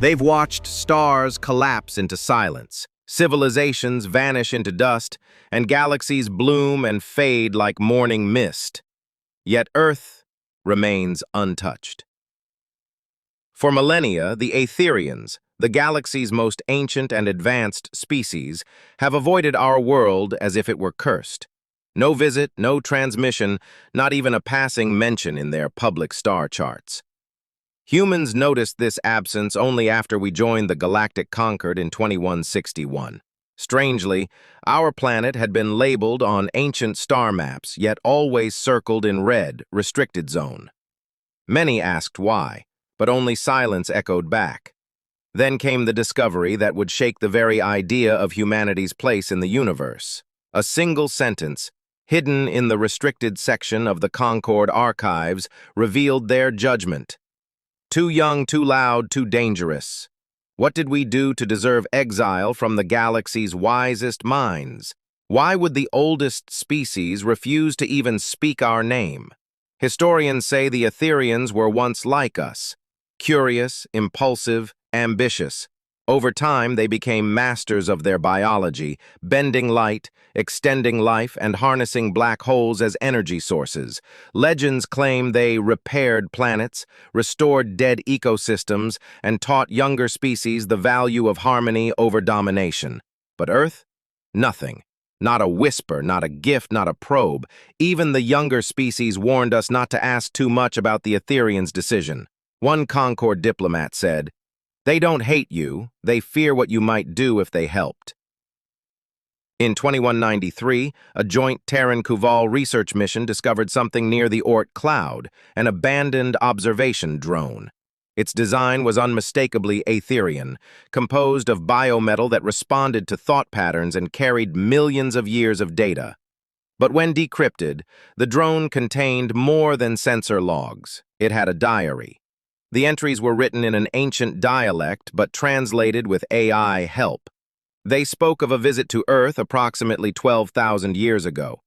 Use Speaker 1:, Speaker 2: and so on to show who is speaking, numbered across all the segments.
Speaker 1: They've watched stars collapse into silence, civilizations vanish into dust, and galaxies bloom and fade like morning mist. Yet Earth remains untouched. For millennia, the Aetherians, the galaxy's most ancient and advanced species, have avoided our world as if it were cursed. No visit, no transmission, not even a passing mention in their public star charts. Humans noticed this absence only after we joined the galactic Concord in 2161. Strangely, our planet had been labeled on ancient star maps, yet always circled in red, restricted zone. Many asked why, but only silence echoed back. Then came the discovery that would shake the very idea of humanity's place in the universe. A single sentence, hidden in the restricted section of the Concord archives, revealed their judgment. Too young, too loud, too dangerous. What did we do to deserve exile from the galaxy's wisest minds? Why would the oldest species refuse to even speak our name? Historians say the Aetherians were once like us, curious, impulsive, ambitious. Over time, they became masters of their biology, bending light, extending life, and harnessing black holes as energy sources. Legends claim they repaired planets, restored dead ecosystems, and taught younger species the value of harmony over domination. But Earth? Nothing. Not a whisper, not a gift, not a probe. Even the younger species warned us not to ask too much about the Aetherians' decision. One Concord diplomat said, "They don't hate you, they fear what you might do if they helped." In 2193, a joint Terran-Kuval research mission discovered something near the Oort cloud, an abandoned observation drone. Its design was unmistakably Aetherian, composed of biometal that responded to thought patterns and carried millions of years of data. But when decrypted, the drone contained more than sensor logs. It had a diary. The entries were written in an ancient dialect, but translated with AI help. They spoke of a visit to Earth approximately 12,000 years ago.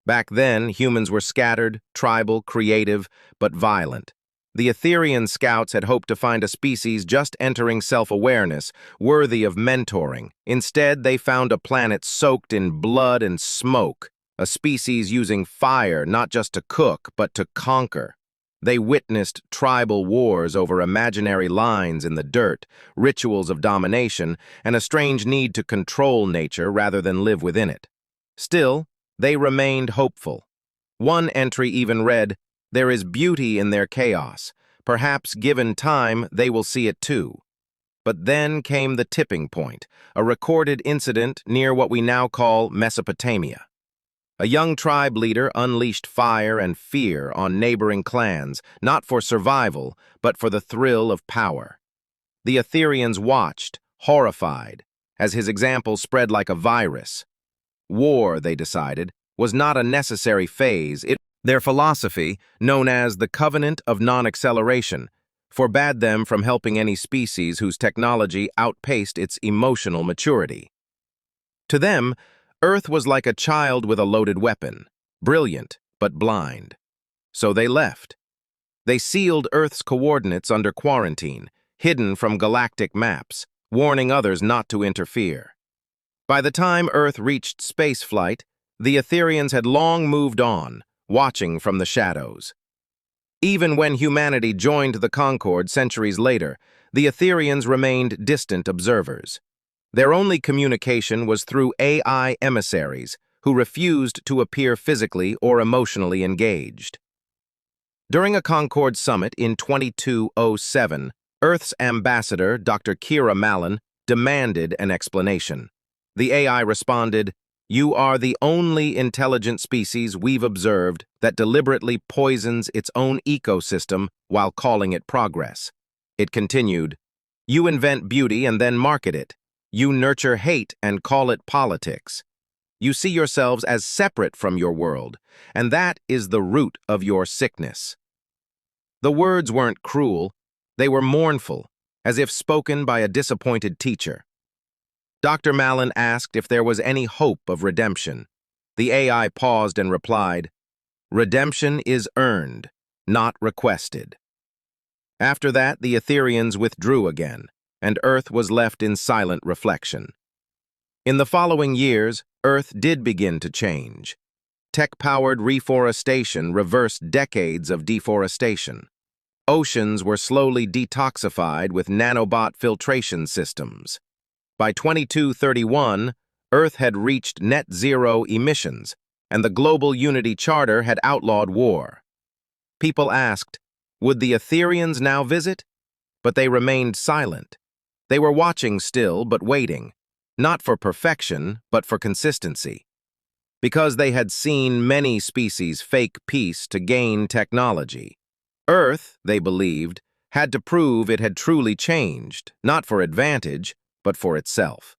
Speaker 1: Back then, humans were scattered, tribal, creative, but violent. The Aetherian scouts had hoped to find a species just entering self-awareness, worthy of mentoring. Instead, they found a planet soaked in blood and smoke, a species using fire not just to cook, but to conquer. They witnessed tribal wars over imaginary lines in the dirt, rituals of domination, and a strange need to control nature rather than live within it. Still, they remained hopeful. One entry even read, "There is beauty in their chaos. Perhaps, given time, they will see it too." But then came the tipping point, a recorded incident near what we now call Mesopotamia. A young tribe leader unleashed fire and fear on neighboring clans, not for survival, but for the thrill of power. The Aetherians watched, horrified, as his example spread like a virus. War, they decided, was not a necessary phase. Their philosophy, known as the Covenant of Non-Acceleration, forbade them from helping any species whose technology outpaced its emotional maturity. To them, Earth was like a child with a loaded weapon, brilliant but blind. So they left. They sealed Earth's coordinates under quarantine, hidden from galactic maps, warning others not to interfere. By the time Earth reached spaceflight, the Aetherians had long moved on, watching from the shadows. Even when humanity joined the Concord centuries later, the Aetherians remained distant observers. Their only communication was through AI emissaries who refused to appear physically or emotionally engaged. During a Concord summit in 2207, Earth's ambassador, Dr. Kira Mallon, demanded an explanation. The AI responded, "You are the only intelligent species we've observed that deliberately poisons its own ecosystem while calling it progress." It continued, "You invent beauty and then market it. You nurture hate and call it politics. You see yourselves as separate from your world, and that is the root of your sickness." The words weren't cruel, they were mournful, as if spoken by a disappointed teacher. Dr. Mallon asked if there was any hope of redemption. The AI paused and replied, "Redemption is earned, not requested." After that, the Aetherians withdrew again. and Earth was left in silent reflection. In the following years, Earth did begin to change. Tech-powered reforestation reversed decades of deforestation. Oceans were slowly detoxified with nanobot filtration systems. By 2231, Earth had reached net zero emissions, and the Global Unity Charter had outlawed war. People asked, would the Etherians now visit? But they remained silent. They were watching still, but waiting, not for perfection, but for consistency. Because they had seen many species fake peace to gain technology. Earth, they believed, had to prove it had truly changed, not for advantage, but for itself.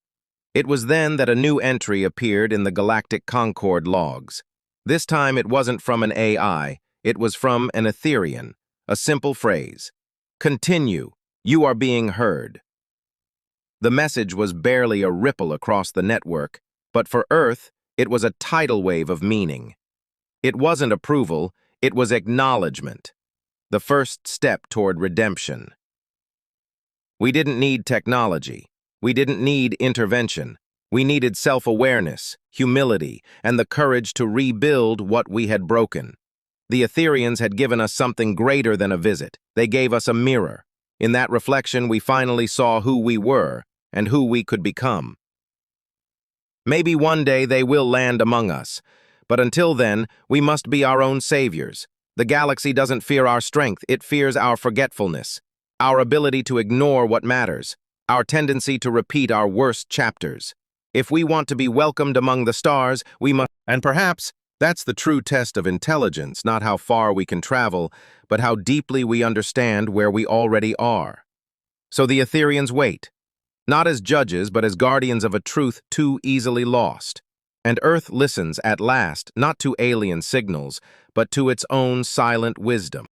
Speaker 1: It was then that a new entry appeared in the Galactic Concord logs. This time it wasn't from an AI, it was from an Etherian, a simple phrase. Continue, you are being heard. The message was barely a ripple across the network, but for Earth, it was a tidal wave of meaning. It wasn't approval, it was acknowledgement. The first step toward redemption. We didn't need technology. We didn't need intervention. We needed self-awareness, humility, and the courage to rebuild what we had broken. The Etherians had given us something greater than a visit. They gave us a mirror. In that reflection, we finally saw who we were and who we could become. Maybe one day they will land among us, but until then, we must be our own saviors. The galaxy doesn't fear our strength, it fears our forgetfulness, our ability to ignore what matters, our tendency to repeat our worst chapters. If we want to be welcomed among the stars, we must... And perhaps that's the true test of intelligence, not how far we can travel, but how deeply we understand where we already are. So the Etherians wait, not as judges, but as guardians of a truth too easily lost. And Earth listens at last, not to alien signals, but to its own silent wisdom.